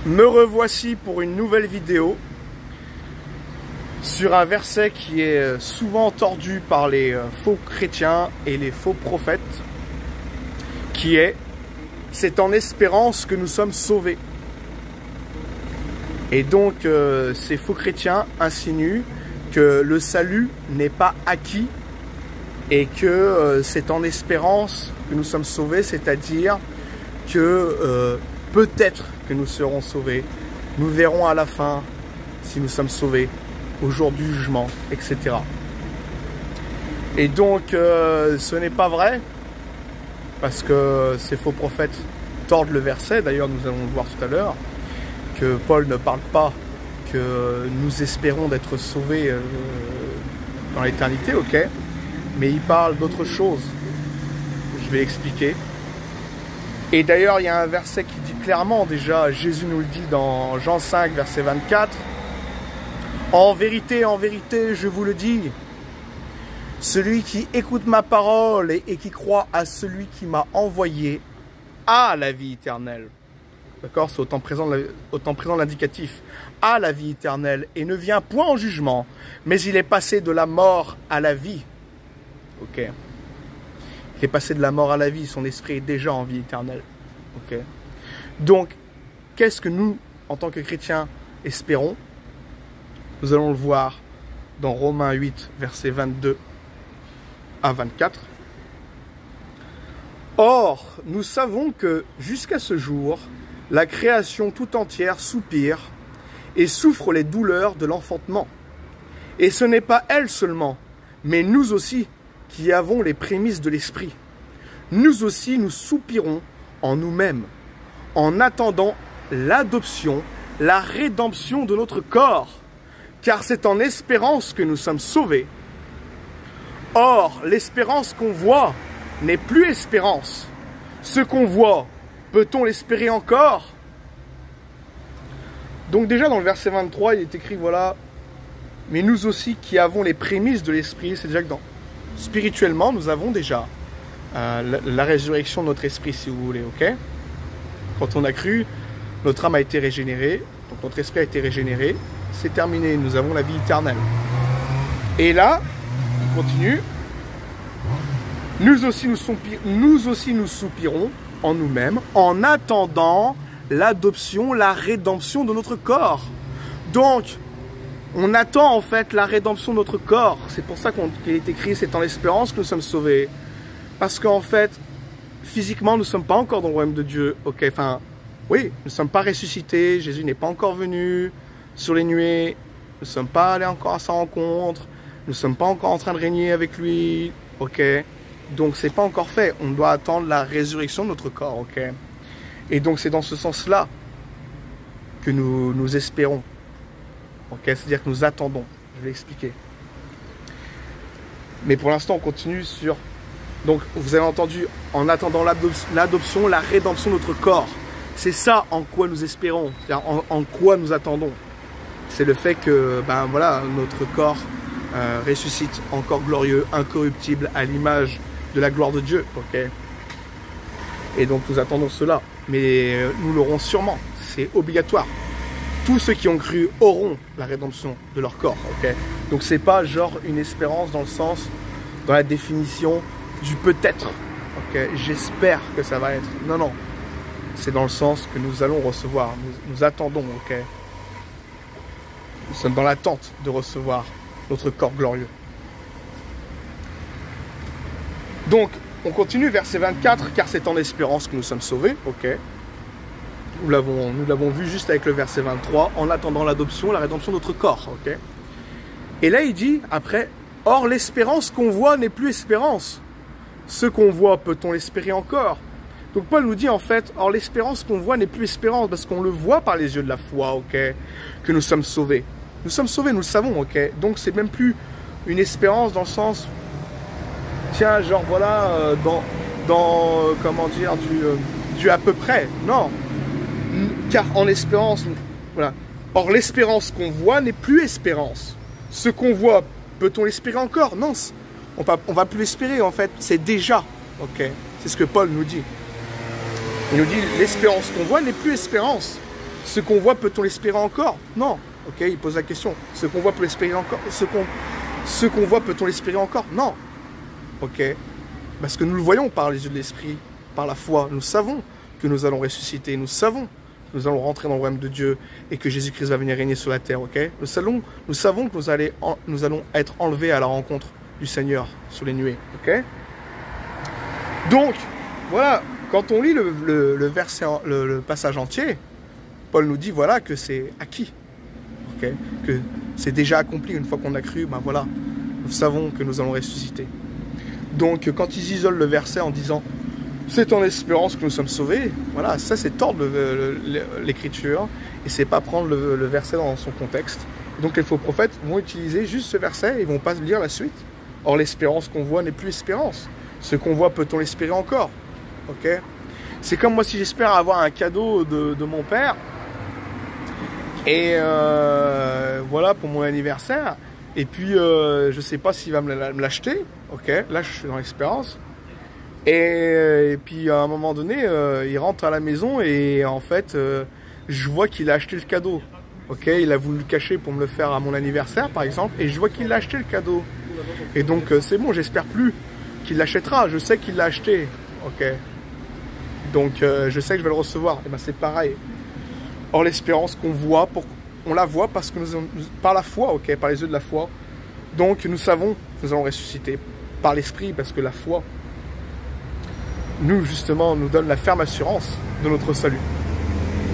Me revoici pour une nouvelle vidéo sur un verset qui est souvent tordu par les faux chrétiens et les faux prophètes, qui est « C'est en espérance que nous sommes sauvés ». Et donc ces faux chrétiens insinuent que le salut n'est pas acquis et que c'est en espérance que nous sommes sauvés, c'est-à-dire que peut-être que nous serons sauvés, nous verrons à la fin si nous sommes sauvés, au jour du jugement, etc. Et donc ce n'est pas vrai, parce que ces faux prophètes tordent le verset, d'ailleurs nous allons le voir tout à l'heure, que Paul ne parle pas que nous espérons d'être sauvés dans l'éternité, ok, mais il parle d'autre chose, je vais expliquer. Et d'ailleurs, il y a un verset qui dit clairement, déjà, Jésus nous le dit dans Jean 5, verset 24. « En vérité, je vous le dis, celui qui écoute ma parole et qui croit à celui qui m'a envoyé a la vie éternelle. » D'accord, c'est autant présent l'indicatif. « A la vie éternelle et ne vient point en jugement, mais il est passé de la mort à la vie. » Ok. Il est passé de la mort à la vie, son esprit est déjà en vie éternelle. Ok. Donc, qu'est-ce que nous, en tant que chrétiens, espérons? Nous allons le voir dans Romains 8, versets 22 à 24. Or, nous savons que, jusqu'à ce jour, la création tout entière soupire et souffre les douleurs de l'enfantement. Et ce n'est pas elle seulement, mais nous aussi, qui avons les prémices de l'esprit. Nous aussi, nous soupirons en nous-mêmes, en attendant l'adoption, la rédemption de notre corps, car c'est en espérance que nous sommes sauvés. Or, l'espérance qu'on voit n'est plus espérance. Ce qu'on voit, peut-on l'espérer encore? Donc déjà dans le verset 23, il est écrit, voilà, « Mais nous aussi qui avons les prémices de l'esprit », c'est déjà que spirituellement, nous avons déjà la résurrection de notre esprit, si vous voulez, ok? Quand on a cru, notre âme a été régénérée, donc notre esprit a été régénéré, c'est terminé, nous avons la vie éternelle. Et là, il continue, nous aussi nous soupirons en nous-mêmes, en attendant l'adoption, la rédemption de notre corps. Donc, on attend en fait la rédemption de notre corps. C'est pour ça qu'il est écrit, c'est en espérance que nous sommes sauvés. Parce qu'en fait, physiquement, nous ne sommes pas encore dans le royaume de Dieu. Ok, enfin, oui, nous ne sommes pas ressuscités, Jésus n'est pas encore venu sur les nuées, nous ne sommes pas allés encore à sa rencontre, nous ne sommes pas encore en train de régner avec lui. Ok, donc c'est pas encore fait. On doit attendre la résurrection de notre corps. Ok, et donc c'est dans ce sens-là que nous espérons. Ok, c'est-à-dire que nous attendons. Je vais expliquer. Mais pour l'instant, on continue sur... Donc, vous avez entendu, en attendant l'adoption, la rédemption de notre corps. C'est ça en quoi nous espérons, c'est-à-dire en quoi nous attendons. C'est le fait que, ben voilà, notre corps ressuscite encore glorieux, incorruptible, à l'image de la gloire de Dieu. Ok. Et donc, nous attendons cela. Mais nous l'aurons sûrement. C'est obligatoire. Tous ceux qui ont cru auront la rédemption de leur corps, ok? Donc c'est pas genre une espérance dans le sens, dans la définition du peut-être, ok? J'espère que ça va être. Non, non. C'est dans le sens que nous allons recevoir, nous attendons, ok? Nous sommes dans l'attente de recevoir notre corps glorieux. Donc, on continue, verset 24, car c'est en espérance que nous sommes sauvés, ok? Nous l'avons vu juste avec le verset 23, en attendant l'adoption, la rédemption de notre corps. Okay. Et là, il dit, après, « Or, l'espérance qu'on voit n'est plus espérance. Ce qu'on voit, peut-on l'espérer encore ?» Donc, Paul nous dit, en fait, « Or, l'espérance qu'on voit n'est plus espérance, parce qu'on le voit par les yeux de la foi, ok, que nous sommes sauvés. Nous sommes sauvés, nous le savons, ok. Donc, c'est même plus une espérance dans le sens, tiens, genre, voilà, comment dire, du à peu près. Non. Car en espérance, voilà. Or l'espérance qu'on voit n'est plus espérance. Ce qu'on voit, peut-on l'espérer encore? Non, on va plus l'espérer en fait, c'est déjà. Ok, c'est ce que Paul nous dit. Il nous dit l'espérance qu'on voit n'est plus espérance. Ce qu'on voit, peut-on l'espérer encore? Non. Ok, il pose la question. Ce qu'on voit, peut l'espérer encore? Ce qu'on voit, peut-on l'espérer encore? Non. Ok. Parce que nous le voyons par les yeux de l'esprit, par la foi. Nous savons que nous allons ressusciter. Nous savons que nous allons rentrer dans le royaume de Dieu et que Jésus-Christ va venir régner sur la terre. Ok. Nous savons que nous allons être enlevés à la rencontre du Seigneur sur les nuées. Ok. Donc, voilà. Quand on lit le verset, le passage entier, Paul nous dit voilà que c'est acquis. Okay, que c'est déjà accompli une fois qu'on a cru, ben voilà, nous savons que nous allons ressusciter. Donc quand ils isolent le verset en disant c'est en espérance que nous sommes sauvés, voilà, ça c'est tordre l'écriture et c'est pas prendre le verset dans son contexte. Donc les faux prophètes vont utiliser juste ce verset et ils vont pas lire la suite. Or l'espérance qu'on voit n'est plus espérance. Ce qu'on voit, peut-on l'espérer encore? Ok. C'est comme moi si j'espère avoir un cadeau de mon père. Et voilà pour mon anniversaire. Et puis je sais pas s'il va me l'acheter. Ok, là je suis dans l'espérance. Et puis à un moment donné, il rentre à la maison et en fait, je vois qu'il a acheté le cadeau. Ok, il a voulu le cacher pour me le faire à mon anniversaire par exemple. Et je vois qu'il a acheté le cadeau. Et donc c'est bon, j'espère plus qu'il l'achètera. Je sais qu'il l'a acheté. Ok. Donc je sais que je vais le recevoir. Et ben c'est pareil. Or l'espérance qu'on voit, on la voit parce que par la foi, ok, par les yeux de la foi. Donc nous savons que nous allons ressusciter par l'esprit parce que la foi, nous justement, nous donne la ferme assurance de notre salut,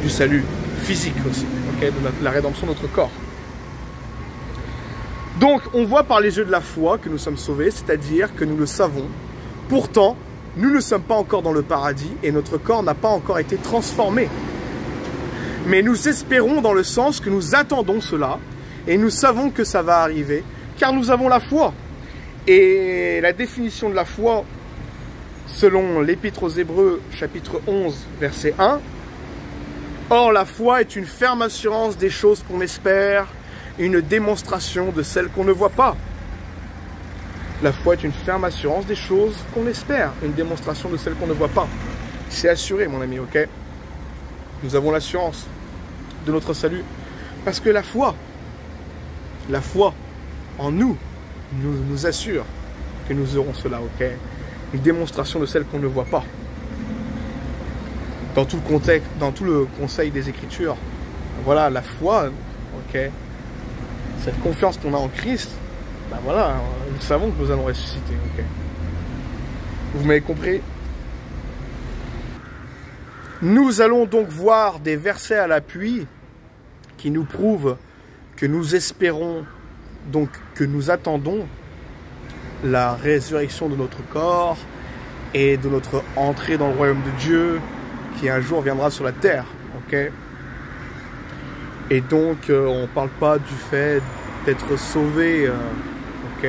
du salut physique aussi, ok, de la rédemption de notre corps. Donc on voit par les yeux de la foi que nous sommes sauvés, c'est-à-dire que nous le savons. Pourtant, nous ne sommes pas encore dans le paradis et notre corps n'a pas encore été transformé. Mais nous espérons dans le sens que nous attendons cela et nous savons que ça va arriver car nous avons la foi. Et la définition de la foi, selon l'Épître aux Hébreux, chapitre 11, verset 1, « Or la foi est une ferme assurance des choses qu'on espère, une démonstration de celles qu'on ne voit pas. » La foi est une ferme assurance des choses qu'on espère, une démonstration de celles qu'on ne voit pas. C'est assuré, mon ami, ok? Nous avons l'assurance de notre salut. Parce que la foi en nous nous assure que nous aurons cela, ok? Une démonstration de celle qu'on ne voit pas. Dans tout le contexte, dans tout le conseil des Écritures, voilà, la foi, ok? Cette confiance qu'on a en Christ, ben voilà, nous savons que nous allons ressusciter, ok? Vous m'avez compris? Nous allons donc voir des versets à l'appui qui nous prouvent que nous espérons, donc que nous attendons la résurrection de notre corps et de notre entrée dans le royaume de Dieu qui un jour viendra sur la terre. Ok. Et donc on ne parle pas du fait d'être sauvé. Ok.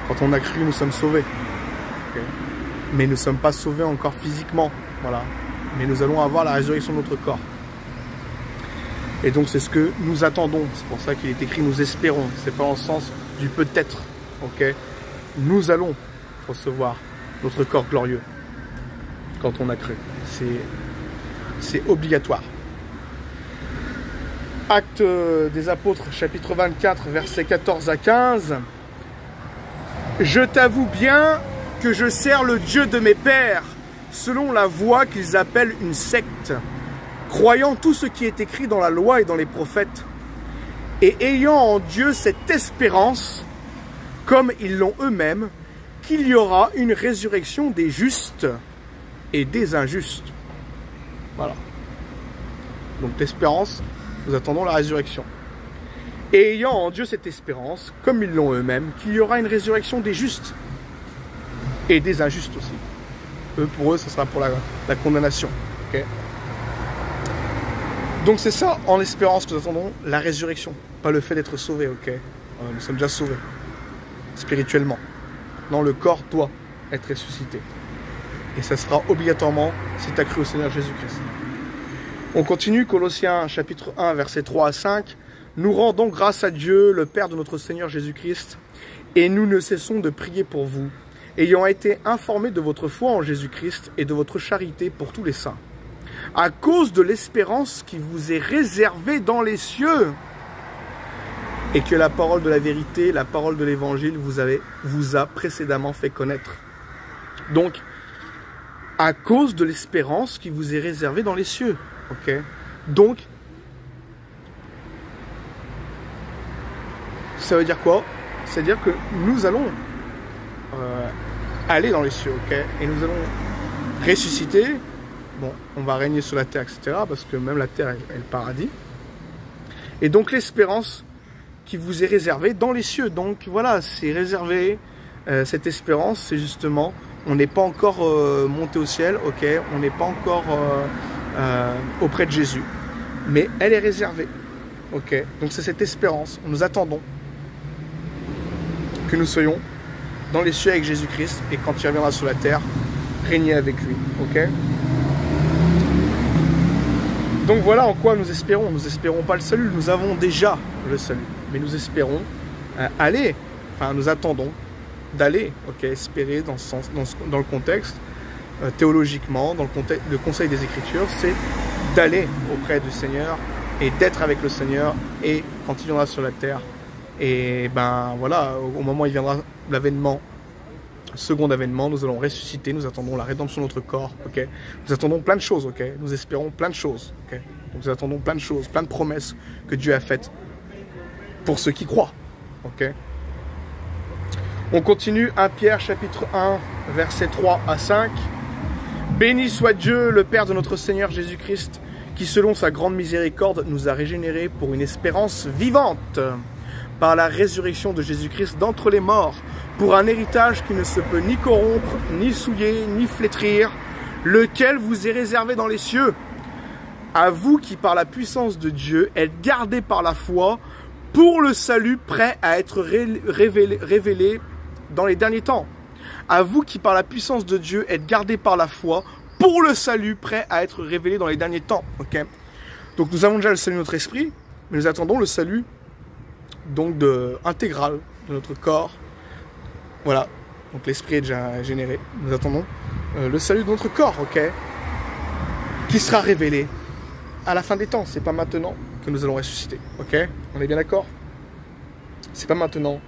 Quand on a cru, nous sommes sauvés. Okay. Mais nous ne sommes pas sauvés encore physiquement. Voilà. Mais nous allons avoir la résurrection de notre corps. Et donc c'est ce que nous attendons. C'est pour ça qu'il est écrit nous espérons. C'est pas en sens du peut-être. Ok. Nous allons recevoir notre corps glorieux quand on a cru. C'est obligatoire. Actes des Apôtres, chapitre 24, versets 14 à 15. Je t'avoue bien que je sers le Dieu de mes pères, selon la voie qu'ils appellent une secte, croyant tout ce qui est écrit dans la loi et dans les prophètes, et ayant en Dieu cette espérance, comme ils l'ont eux-mêmes, qu'il y aura une résurrection des justes et des injustes. Voilà. Donc d'espérance, nous attendons la résurrection. Et ayant en Dieu cette espérance, comme ils l'ont eux-mêmes, qu'il y aura une résurrection des justes et des injustes aussi. Pour eux, ce sera pour la condamnation. Okay. Donc c'est ça, en espérance, que nous attendons la résurrection. Pas le fait d'être sauvé, ok. Nous sommes déjà sauvés, spirituellement. Non, le corps doit être ressuscité. Et ça sera obligatoirement si tu as cru au Seigneur Jésus-Christ. On continue, Colossiens chapitre 1, versets 3 à 5. Nous rendons grâce à Dieu, le Père de notre Seigneur Jésus-Christ, et nous ne cessons de prier pour vous, ayant été informés de votre foi en Jésus-Christ et de votre charité pour tous les saints, à cause de l'espérance qui vous est réservée dans les cieux, et que la parole de la vérité, la parole de l'évangile vous a précédemment fait connaître. Donc, à cause de l'espérance qui vous est réservée dans les cieux. Ok. Donc, ça veut dire quoi? C'est-à-dire que nous allons aller dans les cieux, ok? Et nous allons ressusciter. Bon, on va régner sur la terre, etc. Parce que même la terre est le paradis. Et donc, l'espérance qui vous est réservée dans les cieux. Donc, voilà, c'est réservé. Cette espérance, c'est justement... On n'est pas encore monté au ciel, ok? On n'est pas encore auprès de Jésus. Mais elle est réservée, ok? Donc c'est cette espérance. Nous attendons que nous soyons dans les cieux avec Jésus-Christ et quand il reviendra sur la terre, régner avec lui, ok? Donc voilà en quoi nous espérons. Nous espérons pas le salut, nous avons déjà le salut. Mais nous espérons aller, enfin nous attendons d'aller, ok, espérer dans, ce sens, dans le contexte, théologiquement, dans le conseil des Écritures, c'est d'aller auprès du Seigneur et d'être avec le Seigneur et quand il viendra sur la terre. Et ben voilà, au moment où il viendra l'avènement, second avènement, nous allons ressusciter, nous attendons la rédemption de notre corps, ok. Nous attendons plein de choses, ok. Nous espérons plein de choses, ok. Donc nous attendons plein de choses, plein de promesses que Dieu a faites pour ceux qui croient, ok. On continue, 1 Pierre chapitre 1, versets 3 à 5. Béni soit Dieu, le Père de notre Seigneur Jésus-Christ, qui selon sa grande miséricorde nous a régénérés pour une espérance vivante, par la résurrection de Jésus-Christ d'entre les morts, pour un héritage qui ne se peut ni corrompre, ni souiller, ni flétrir, lequel vous est réservé dans les cieux. À vous qui par la puissance de Dieu êtes gardés par la foi pour le salut prêt à être révélé dans les derniers temps. À vous qui par la puissance de Dieu êtes gardés par la foi pour le salut prêt à être révélé dans les derniers temps. Okay. Donc nous avons déjà le salut de notre esprit, mais nous attendons le salut donc intégral de notre corps. Voilà, donc l'esprit est déjà généré. Nous attendons le salut de notre corps, ok, qui sera révélé à la fin des temps. C'est pas maintenant que nous allons ressusciter, ok. On est bien d'accord? C'est pas maintenant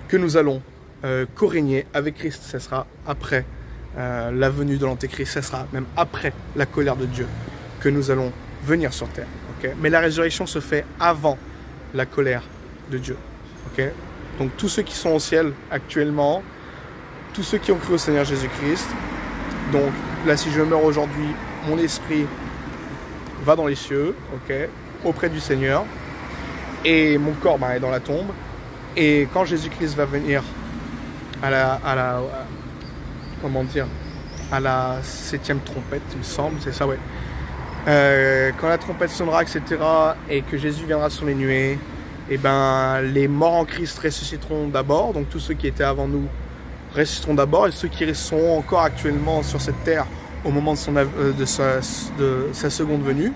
que nous allons co-régner avec Christ. Ce sera après la venue de l'Antéchrist. Ce sera même après la colère de Dieu que nous allons venir sur terre. Okay. Mais la résurrection se fait avant la colère de Dieu. Okay. Donc tous ceux qui sont au ciel actuellement, tous ceux qui ont cru au Seigneur Jésus-Christ, donc là si je meurs aujourd'hui, mon esprit va dans les cieux, okay, auprès du Seigneur, et mon corps est dans la tombe. Et quand Jésus-Christ va venir à la 7e trompette, il me semble, c'est ça, ouais. Quand la trompette sonnera, etc., et que Jésus viendra sur les nuées, et ben les morts en Christ ressusciteront d'abord. Donc tous ceux qui étaient avant nous ressusciteront d'abord, et ceux qui sont encore actuellement sur cette terre au moment de sa seconde venue,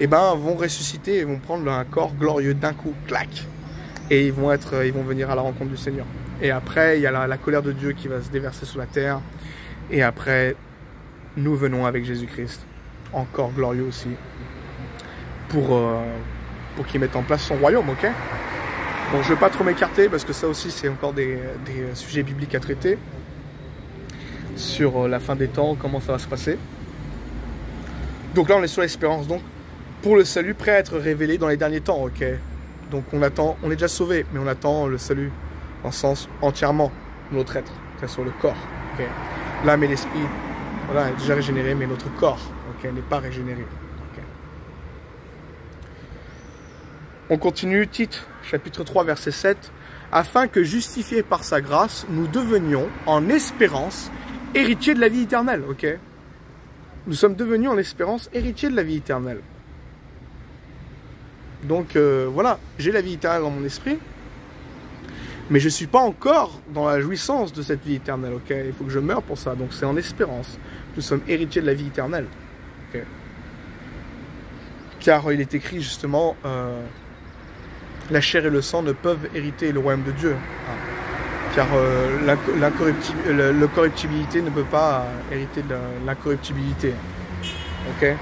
et ben vont ressusciter et vont prendre un corps glorieux d'un coup, clac. Et ils vont venir à la rencontre du Seigneur. Et après, il y a la colère de Dieu qui va se déverser sur la terre. Et après, nous venons avec Jésus-Christ, encore glorieux aussi, pour qu'il mette en place son royaume, ok? Bon, je ne vais pas trop m'écarter, parce que ça aussi, c'est encore des sujets bibliques à traiter. Sur la fin des temps, comment ça va se passer. Donc là, on est sur l'espérance, donc, pour le salut prêt à être révélé dans les derniers temps, ok? Donc on attend, on est déjà sauvé, mais on attend le salut en sens entièrement de notre être, que ce soit le corps. Okay. L'âme et l'esprit, voilà, est déjà régénéré, mais notre corps, okay, n'est pas régénéré. Okay. On continue, Tite, chapitre 3, verset 7. Afin que, justifiés par sa grâce, nous devenions, en espérance, héritiers de la vie éternelle. Okay. Nous sommes devenus en espérance héritiers de la vie éternelle. Donc voilà, j'ai la vie éternelle dans mon esprit, mais je ne suis pas encore dans la jouissance de cette vie éternelle, ok? Il faut que je meure pour ça, donc c'est en espérance. Nous sommes héritiers de la vie éternelle, ok? Car il est écrit justement, la chair et le sang ne peuvent hériter le royaume de Dieu. car le corruptibilité ne peut pas hériter de l'incorruptibilité. Ok.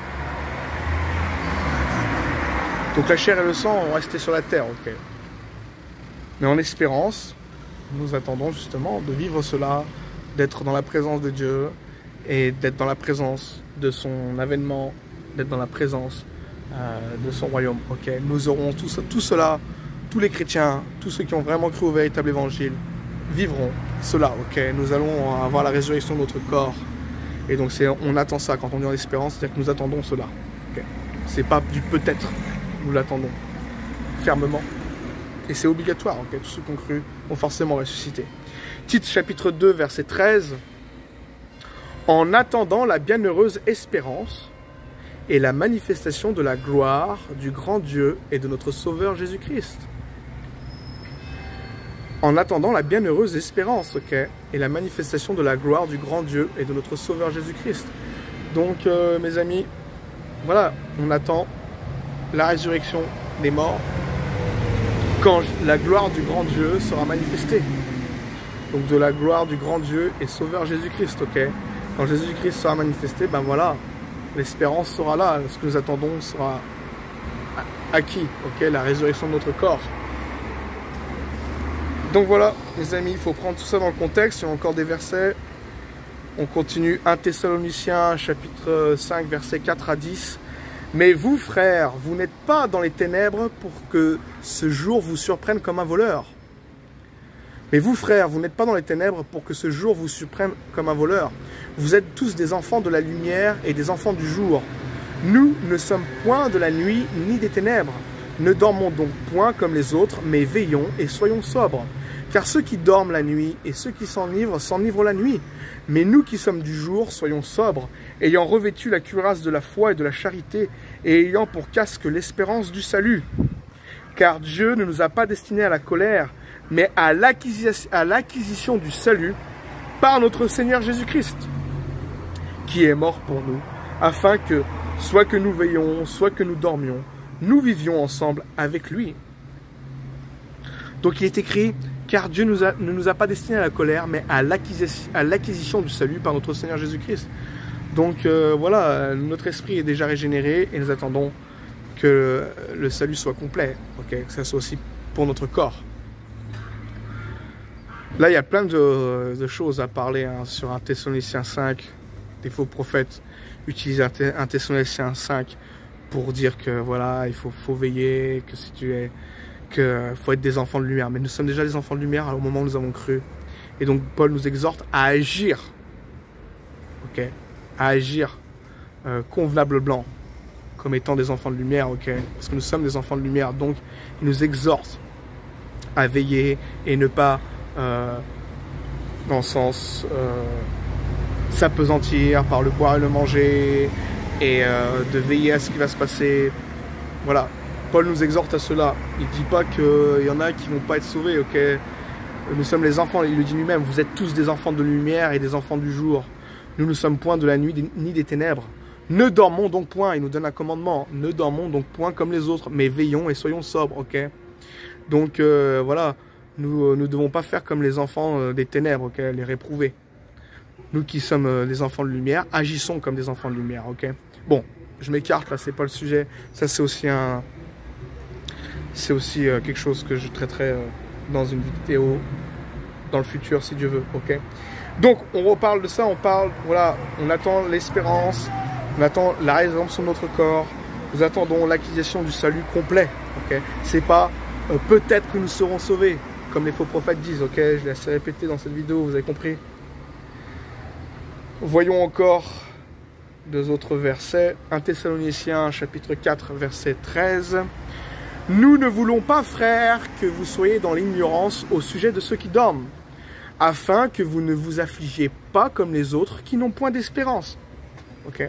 Donc la chair et le sang vont rester sur la terre, ok. Mais en espérance, nous attendons justement de vivre cela, d'être dans la présence de Dieu et d'être dans la présence de son avènement, d'être dans la présence de son royaume, ok. Nous aurons tout cela, tous les chrétiens, tous ceux qui ont vraiment cru au véritable évangile, vivront cela, ok. Nous allons avoir la résurrection de notre corps. Et donc on attend ça, quand on dit en espérance, c'est-à-dire que nous attendons cela. Okay. C'est pas du peut-être, nous l'attendons fermement. Et c'est obligatoire, ok. Tous ceux qui ont cru ont forcément ressuscité. Tite chapitre 2, verset 13. En attendant la bienheureuse espérance et la manifestation de la gloire du grand Dieu et de notre Sauveur Jésus-Christ. En attendant la bienheureuse espérance, ok, et la manifestation de la gloire du grand Dieu et de notre Sauveur Jésus-Christ. Donc, mes amis, voilà, on attend la résurrection des morts quand la gloire du grand Dieu sera manifestée. Donc, de la gloire du grand Dieu et Sauveur Jésus-Christ, ok. Quand Jésus-Christ sera manifesté, ben voilà, l'espérance sera là, ce que nous attendons sera acquis, ok, la résurrection de notre corps. Donc voilà, les amis, il faut prendre tout ça dans le contexte. Il y a encore des versets. On continue 1 Thessaloniciens, chapitre 5, versets 4 à 10. Mais vous, frères, vous n'êtes pas dans les ténèbres pour que ce jour vous surprenne comme un voleur. Mais vous, frères, vous n'êtes pas dans les ténèbres pour que ce jour vous surprenne comme un voleur. Vous êtes tous des enfants de la lumière et des enfants du jour. Nous ne sommes point de la nuit ni des ténèbres. Ne dormons donc point comme les autres, mais veillons et soyons sobres. Car ceux qui dorment la nuit et ceux qui s'enivrent la nuit. Mais nous qui sommes du jour, soyons sobres, ayant revêtu la cuirasse de la foi et de la charité, et ayant pour casque l'espérance du salut. Car Dieu ne nous a pas destinés à la colère, mais à l'acquisition du salut par notre Seigneur Jésus-Christ, qui est mort pour nous, afin que, soit que nous veillions, soit que nous dormions, nous vivions ensemble avec lui. Donc il est écrit, car Dieu ne nous a pas destinés à la colère, mais à l'acquisition du salut par notre Seigneur Jésus-Christ. Donc voilà, notre esprit est déjà régénéré et nous attendons que le salut soit complet, okay, que ça soit aussi pour notre corps. Là, il y a plein de choses à parler hein, sur 1 Thessaloniciens 5. Des faux prophètes utilisent 1 Thessaloniciens 5 pour dire que voilà, il faut veiller, que si tu es, que faut être des enfants de lumière. Mais nous sommes déjà des enfants de lumière au moment où nous avons cru. Et donc Paul nous exhorte à agir, ok, à agir convenablement, comme étant des enfants de lumière, ok, parce que nous sommes des enfants de lumière. Donc il nous exhorte à veiller et ne pas dans le sens s'apesantir par le boire et le manger et de veiller à ce qui va se passer. Voilà, Paul nous exhorte à cela. Il ne dit pas qu'il y en a qui ne vont pas être sauvés, ok. Nous sommes les enfants, il le dit lui-même, vous êtes tous des enfants de lumière et des enfants du jour. Nous ne sommes point de la nuit ni des ténèbres. Ne dormons donc point, il nous donne un commandement, ne dormons donc point comme les autres, mais veillons et soyons sobres, ok. Donc voilà, nous ne devons pas faire comme les enfants des ténèbres, ok, les réprouvés. Nous qui sommes des enfants de lumière, agissons comme des enfants de lumière, ok. Bon, je m'écarte là, c'est pas le sujet. Ça c'est aussi quelque chose que je traiterai dans une vidéo dans le futur si Dieu veut, ok. Donc on reparle de ça, voilà, on attend l'espérance, on attend la résurrection de notre corps, nous attendons l'acquisition du salut complet, ok. C'est pas peut-être que nous serons sauvés, comme les faux prophètes disent, ok. Je l'ai assez répété dans cette vidéo, vous avez compris. Voyons encore deux autres versets. 1 Thessaloniciens chapitre 4 verset 13. Nous ne voulons pas, frères, que vous soyez dans l'ignorance au sujet de ceux qui dorment, afin que vous ne vous affligiez pas comme les autres qui n'ont point d'espérance. Ok.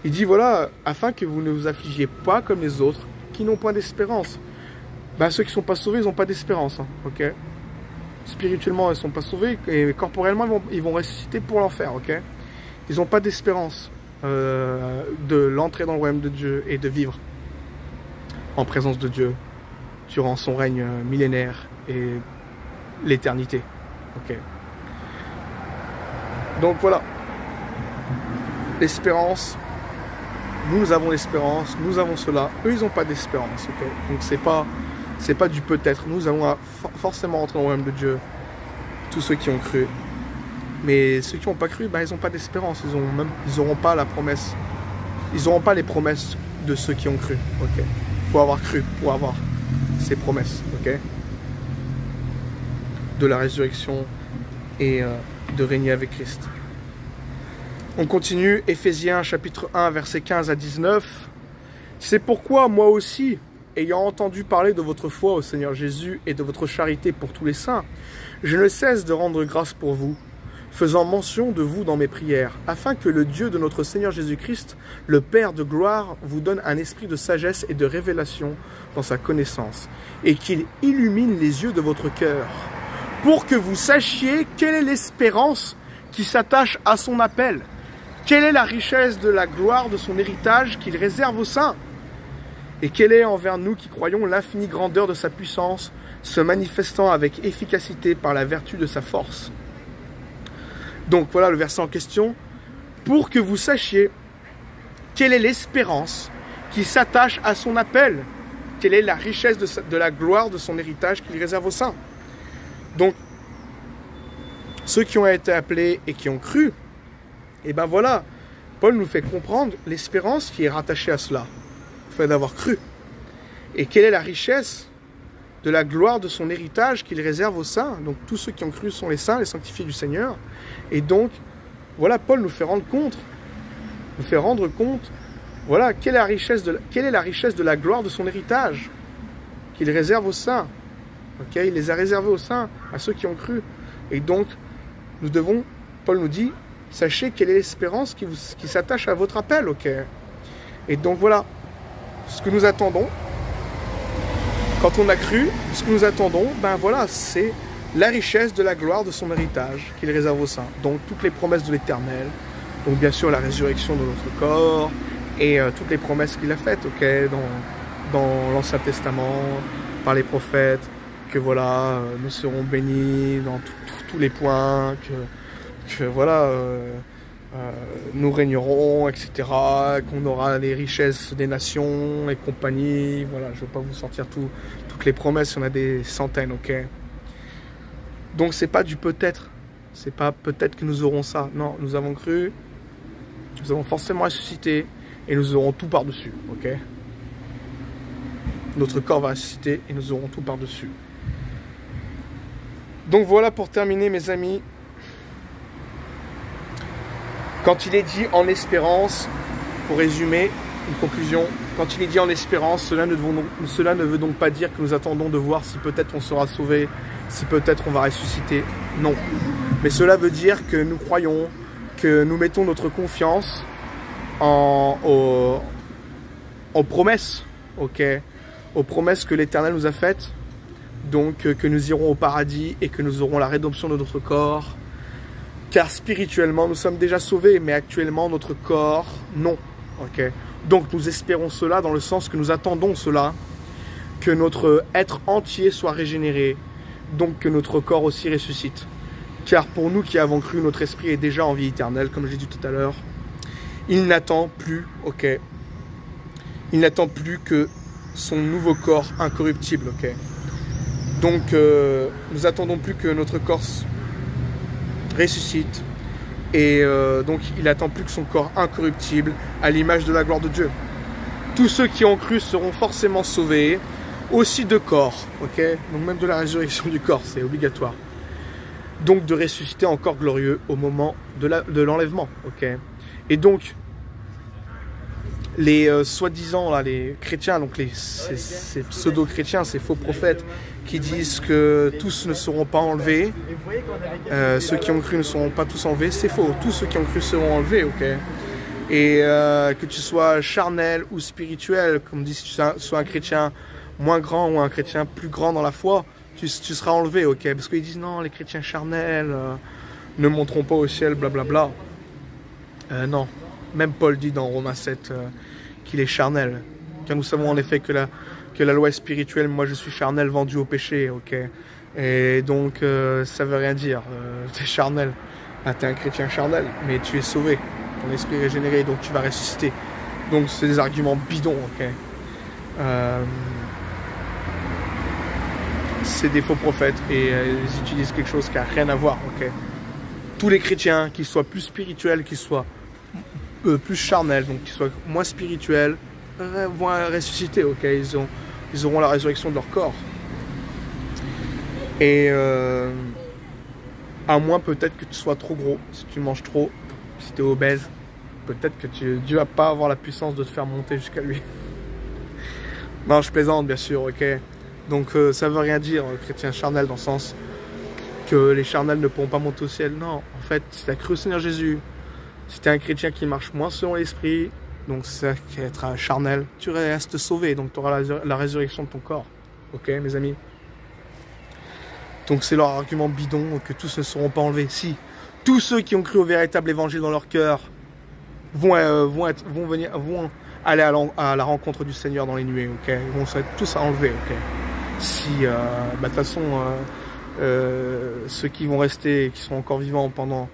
Il dit voilà, afin que vous ne vous affligiez pas comme les autres qui n'ont point d'espérance. Ben, ceux qui ne sont pas sauvés, ils n'ont pas d'espérance. Hein, ok. Spirituellement, ils ne sont pas sauvés et corporellement, ils vont ressusciter pour l'enfer. Ok. Ils n'ont pas d'espérance de l'entrée dans le royaume de Dieu et de vivre en présence de Dieu durant son règne millénaire et l'éternité. Ok. Donc voilà. L'espérance. Nous avons l'espérance, nous avons cela. Eux, ils n'ont pas d'espérance. Ok. Donc c'est pas du peut-être. Nous allons forcément rentrer dans le royaume de Dieu. Tous ceux qui ont cru. Mais ceux qui n'ont pas cru, ben, ils n'ont pas d'espérance. Ils n'auront pas la promesse. Ils n'auront pas les promesses de ceux qui ont cru. Ok. Il faut avoir cru pour avoir ces promesses. Ok. De la résurrection et de régner avec Christ. On continue, Éphésiens chapitre 1, versets 15 à 19. C'est pourquoi moi aussi, ayant entendu parler de votre foi au Seigneur Jésus et de votre charité pour tous les saints, je ne cesse de rendre grâce pour vous, faisant mention de vous dans mes prières, afin que le Dieu de notre Seigneur Jésus-Christ, le Père de gloire, vous donne un esprit de sagesse et de révélation dans sa connaissance, et qu'il illumine les yeux de votre cœur, pour que vous sachiez quelle est l'espérance qui s'attache à son appel, quelle est la richesse de la gloire de son héritage qu'il réserve aux saints, et quelle est envers nous qui croyons l'infinie grandeur de sa puissance, se manifestant avec efficacité par la vertu de sa force. Donc voilà le verset en question. Pour que vous sachiez quelle est l'espérance qui s'attache à son appel, quelle est la richesse de la gloire de son héritage qu'il réserve aux saints. Donc, ceux qui ont été appelés et qui ont cru, et ben voilà, Paul nous fait comprendre l'espérance qui est rattachée à cela, le fait d'avoir cru. Et quelle est la richesse de la gloire de son héritage qu'il réserve aux saints. Donc tous ceux qui ont cru sont les saints, les sanctifiés du Seigneur. Et donc, voilà, Paul nous fait rendre compte, voilà, quelle est la richesse de la gloire de son héritage qu'il réserve aux saints. Ok, il les a réservés aux saints, à ceux qui ont cru. Et donc, nous devons, Paul nous dit, sachez quelle est l'espérance qui s'attache à votre appel. Ok. Et donc voilà, ce que nous attendons, quand on a cru, ce que nous attendons, ben voilà, c'est la richesse de la gloire de son héritage qu'il réserve aux saints. Donc toutes les promesses de l'Éternel, donc bien sûr la résurrection de notre corps et toutes les promesses qu'il a faites, ok, dans l'Ancien Testament, par les prophètes, que voilà, nous serons bénis dans tous les points, que voilà, nous régnerons, etc., qu'on aura les richesses des nations et compagnie. Voilà, je ne vais pas vous sortir toutes les promesses, il y en a des centaines, ok. Donc c'est pas du peut-être, c'est pas peut-être que nous aurons ça. Non, nous avons cru, nous avons forcément ressuscité et nous aurons tout par-dessus, ok. Notre corps va ressusciter et nous aurons tout par-dessus. Donc voilà pour terminer, mes amis. Quand il est dit en espérance, pour résumer, une conclusion, quand il est dit en espérance, cela ne veut donc pas dire que nous attendons de voir si peut-être on sera sauvé, si peut-être on va ressusciter. Non. Mais cela veut dire que nous croyons, que nous mettons notre confiance en promesses, ok, aux promesses que l'Éternel nous a faites, donc que nous irons au paradis et que nous aurons la rédemption de notre corps. Car spirituellement, nous sommes déjà sauvés, mais actuellement, notre corps, non. Okay. Donc, nous espérons cela dans le sens que nous attendons cela, que notre être entier soit régénéré, donc que notre corps aussi ressuscite. Car pour nous qui avons cru, notre esprit est déjà en vie éternelle, comme je l'ai dit tout à l'heure. Il n'attend plus, ok. Il n'attend plus que son nouveau corps incorruptible, ok. Donc, nous attendons plus que notre corps ressuscite et donc il attend plus que son corps incorruptible à l'image de la gloire de Dieu. Tous ceux qui ont cru seront forcément sauvés, aussi de corps, ok, donc même de la résurrection du corps, c'est obligatoire. Donc de ressusciter en corps glorieux au moment de l'enlèvement, ok. Et donc les soi-disant là, les chrétiens, donc ces pseudo-chrétiens, ces faux prophètes qui disent que tous ne seront pas enlevés, ceux qui ont cru ne seront pas tous enlevés, c'est faux. Tous ceux qui ont cru seront enlevés, ok. Et que tu sois charnel ou spirituel, comme dit, si tu sois un chrétien moins grand ou un chrétien plus grand dans la foi, tu seras enlevé, ok. Parce qu'ils disent non, les chrétiens charnels ne monteront pas au ciel, blablabla. Non. Même Paul dit dans Romains 7 qu'il est charnel. Car nous savons en effet que la loi est spirituelle, moi je suis charnel vendu au péché, ok. Et donc, ça veut rien dire. T'es charnel. Ah, t'es un chrétien charnel, mais tu es sauvé. Ton esprit est régénéré, donc tu vas ressusciter. Donc, c'est des arguments bidons, ok. C'est des faux prophètes et ils utilisent quelque chose qui n'a rien à voir, ok. Tous les chrétiens, qu'ils soient plus spirituels, qu'ils soient plus charnels, donc qu'ils soient moins spirituels, vont ressusciter, ok. Ils auront la résurrection de leur corps. Et à moins peut-être que tu sois trop gros, si tu manges trop, si tu es obèse, peut-être que Dieu va pas avoir la puissance de te faire monter jusqu'à lui. Non, je plaisante bien sûr, ok. Donc ça veut rien dire, chrétien charnel, dans le sens que les charnels ne pourront pas monter au ciel. Non, en fait, si tu as cru au Seigneur Jésus, si tu es un chrétien qui marche moins selon l'esprit, donc c'est être un charnel, tu restes sauvé, donc tu auras la résurrection de ton corps. Ok, mes amis? Donc c'est leur argument bidon que tous ne seront pas enlevés. Si tous ceux qui ont cru au véritable évangile dans leur cœur vont aller à la rencontre du Seigneur dans les nuées, ok? Ils vont être tous enlevés, ok? Si, de toute façon, ceux qui vont rester, qui seront encore vivants pendant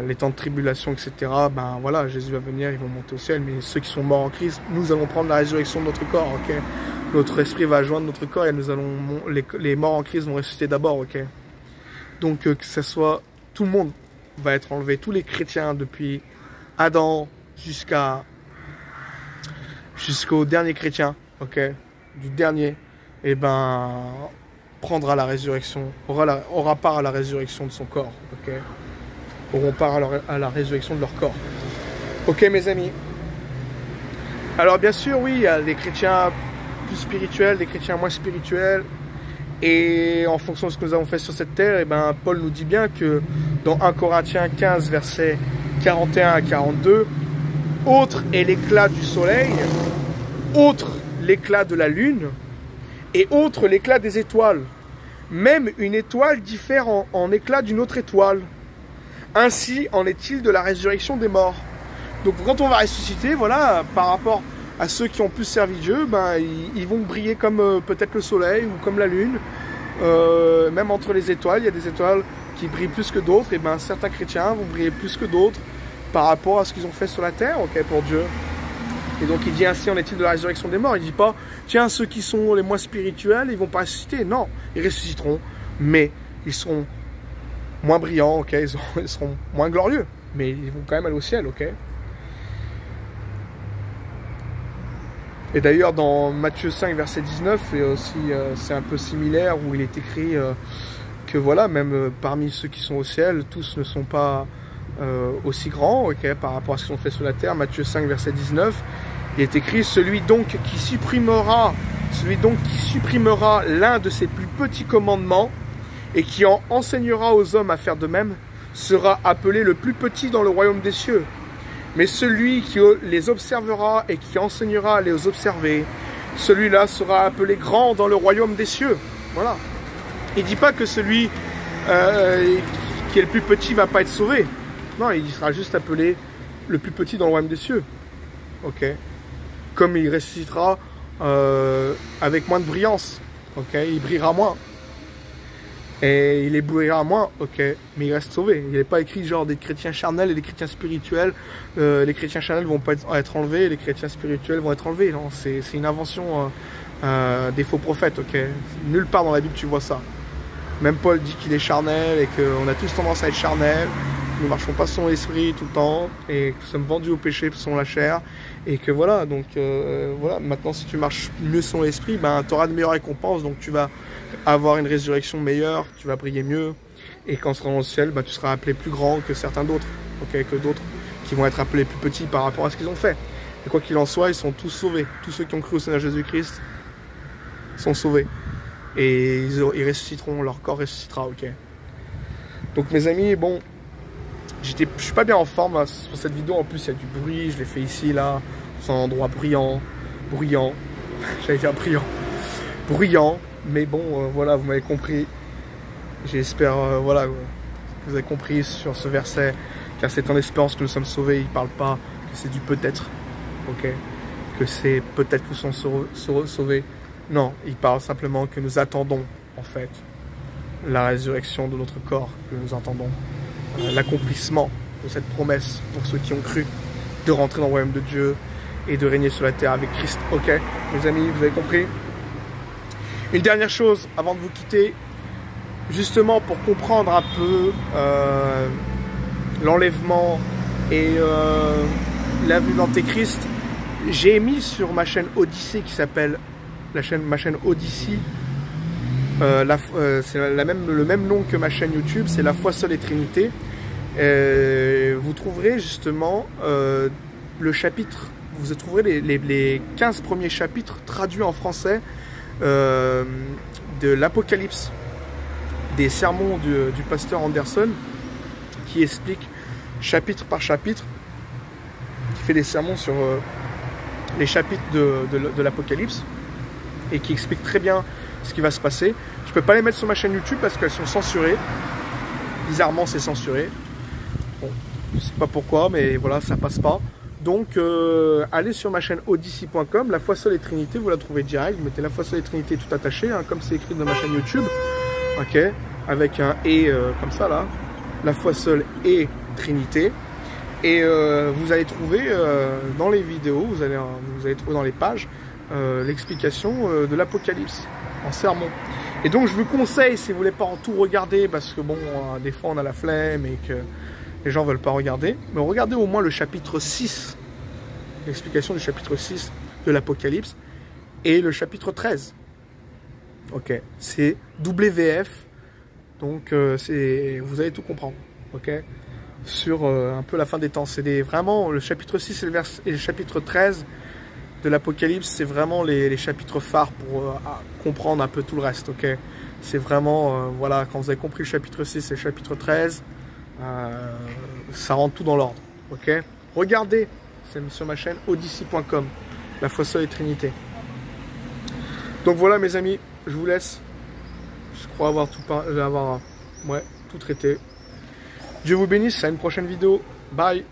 les temps de tribulation, etc., ben voilà, Jésus va venir, ils vont monter au ciel, mais ceux qui sont morts en Christ, nous allons prendre la résurrection de notre corps, ok? Notre esprit va joindre notre corps et nous allons, les morts en Christ vont ressusciter d'abord, ok? Donc que ce soit, tout le monde va être enlevé, tous les chrétiens depuis Adam jusqu'au dernier chrétien, ok? Du dernier, et ben prendra la résurrection, aura part à la résurrection de son corps, ok? Auront part à la résurrection de leur corps. Ok, mes amis? Alors bien sûr, oui, il y a des chrétiens plus spirituels, des chrétiens moins spirituels, et en fonction de ce que nous avons fait sur cette terre, et ben Paul nous dit bien que dans 1 Corinthiens 15, versets 41 à 42, autre est l'éclat du soleil, autre l'éclat de la lune, et autre l'éclat des étoiles. Même une étoile diffère en éclat d'une autre étoile. Ainsi en est-il de la résurrection des morts. Donc quand on va ressusciter, voilà, par rapport à ceux qui ont plus servi Dieu, ben, ils vont briller comme peut-être le soleil ou comme la lune. Même entre les étoiles, il y a des étoiles qui brillent plus que d'autres. Et ben certains chrétiens vont briller plus que d'autres par rapport à ce qu'ils ont fait sur la terre, ok, pour Dieu. Et donc il dit ainsi en est-il de la résurrection des morts. Il ne dit pas, tiens, ceux qui sont les moins spirituels, ils ne vont pas ressusciter. Non, ils ressusciteront, mais ils seront moins brillants, ok, ils seront moins glorieux, mais ils vont quand même aller au ciel, ok. Et d'ailleurs dans Matthieu 5 verset 19, et aussi c'est un peu similaire, où il est écrit que voilà, même parmi ceux qui sont au ciel, tous ne sont pas aussi grands, ok, par rapport à ce qu'ils ont fait sur la terre. Matthieu 5 verset 19, il est écrit, celui donc qui supprimera l'un de ses plus petits commandements et qui en enseignera aux hommes à faire de même, sera appelé le plus petit dans le royaume des cieux. Mais celui qui les observera et qui enseignera à les observer, celui-là sera appelé grand dans le royaume des cieux. Voilà. Il ne dit pas que celui qui est le plus petit ne va pas être sauvé. Non, il sera juste appelé le plus petit dans le royaume des cieux. Ok. Comme il ressuscitera avec moins de brillance. Ok. Il brillera moins. Et il éblouira moins, ok, mais il reste sauvé. Il n'est pas écrit genre des chrétiens charnels et des chrétiens spirituels. Les chrétiens charnels vont pas être enlevés, les chrétiens spirituels vont être enlevés. Non, c'est une invention des faux prophètes, ok. Nulle part dans la Bible tu vois ça. Même Paul dit qu'il est charnel et qu'on a tous tendance à être charnel. Nous ne marchons pas selon l'esprit tout le temps et que nous sommes vendus au péché selon la chair. Et que voilà, donc voilà, maintenant si tu marches mieux selon l'esprit, ben, tu auras de meilleures récompenses, donc tu vas avoir une résurrection meilleure, tu vas briller mieux, et quand tu seras dans le ciel, ben, tu seras appelé plus grand que certains d'autres, okay, que d'autres qui vont être appelés plus petits par rapport à ce qu'ils ont fait. Et quoi qu'il en soit, ils sont tous sauvés. Tous ceux qui ont cru au Seigneur Jésus-Christ sont sauvés. Et ils ressusciteront, leur corps ressuscitera, ok. Donc mes amis, bon, je suis pas bien en forme là, pour cette vidéo, en plus il y a du bruit, je l'ai fait ici, là, c'est un endroit bruyant, j'allais dire bruyant, mais bon, voilà, vous m'avez compris, j'espère, voilà, que vous avez compris sur ce verset, car c'est en espérance que nous sommes sauvés, il parle pas que c'est du peut-être, ok, que c'est peut-être que nous sommes sauvés, non, il parle simplement que nous attendons, en fait, la résurrection de notre corps que nous entendons, l'accomplissement de cette promesse pour ceux qui ont cru de rentrer dans le royaume de Dieu et de régner sur la terre avec Christ. Ok, mes amis, vous avez compris? Une dernière chose avant de vous quitter, justement pour comprendre un peu l'enlèvement et la venue d'Antéchrist, j'ai mis sur ma chaîne Odyssée qui s'appelle ma chaîne Odyssée, c'est le même nom que ma chaîne YouTube, c'est La Foi Seule et Trinité. Vous trouverez justement le chapitre, vous trouverez les 15 premiers chapitres traduits en français de l'Apocalypse, des sermons du pasteur Anderson, qui explique chapitre par chapitre, qui fait des sermons sur les chapitres de l'Apocalypse et qui explique très bien ce qui va se passer. Je peux pas les mettre sur ma chaîne YouTube parce qu'elles sont censurées. Bizarrement, c'est censuré. Bon, je sais pas pourquoi, mais voilà, ça passe pas. Donc, allez sur ma chaîne odyssey.com, La Foi Seule et Trinité, vous la trouvez direct. Vous mettez La Foi Seule et Trinité tout attaché, hein, comme c'est écrit dans ma chaîne YouTube. Ok, avec un et comme ça là. La Foi Seule et Trinité. Et vous allez trouver dans les vidéos, vous allez trouver dans les pages l'explication de l'Apocalypse en sermon. Et donc je vous conseille, si vous voulez pas en tout regarder, parce que bon, des fois on a la flemme et que les gens veulent pas regarder, mais regardez au moins le chapitre 6, l'explication du chapitre 6 de l'Apocalypse, et le chapitre 13. Ok, c'est WVF, donc vous allez tout comprendre, ok, sur un peu la fin des temps. C'est vraiment le chapitre 6 et le chapitre 13 de l'Apocalypse, c'est vraiment les chapitres phares pour comprendre un peu tout le reste, ok. C'est vraiment, voilà, quand vous avez compris le chapitre 6 et le chapitre 13, ça rentre tout dans l'ordre, ok. Regardez, c'est sur ma chaîne odyssey.com, La Foi Seule et Trinité. Donc voilà mes amis, je vous laisse. Je crois avoir tout traité. Dieu vous bénisse, à une prochaine vidéo. Bye.